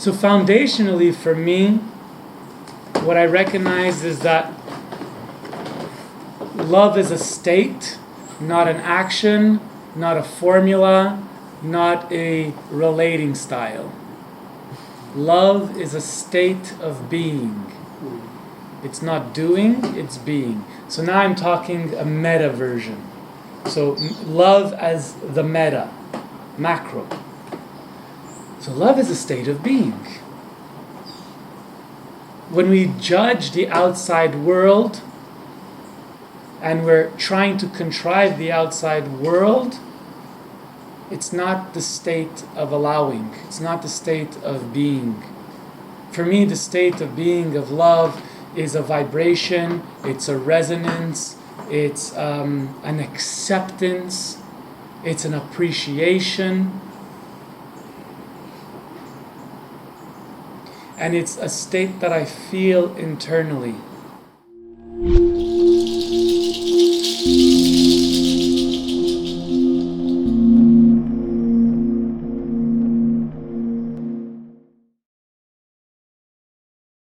So foundationally for me, what I recognize is that love is a state, not an action, not a formula, not a relating style. Love is a state of being. It's not doing, it's being. So now I'm talking a meta version. So love as the meta, macro. So love is a state of being. When we judge the outside world and we're trying to contrive the outside world, it's not the state of allowing. It's not the state of being. For me, the state of being, of love, is a vibration, it's a resonance, it's an acceptance, it's an appreciation, and it's a state that I feel internally.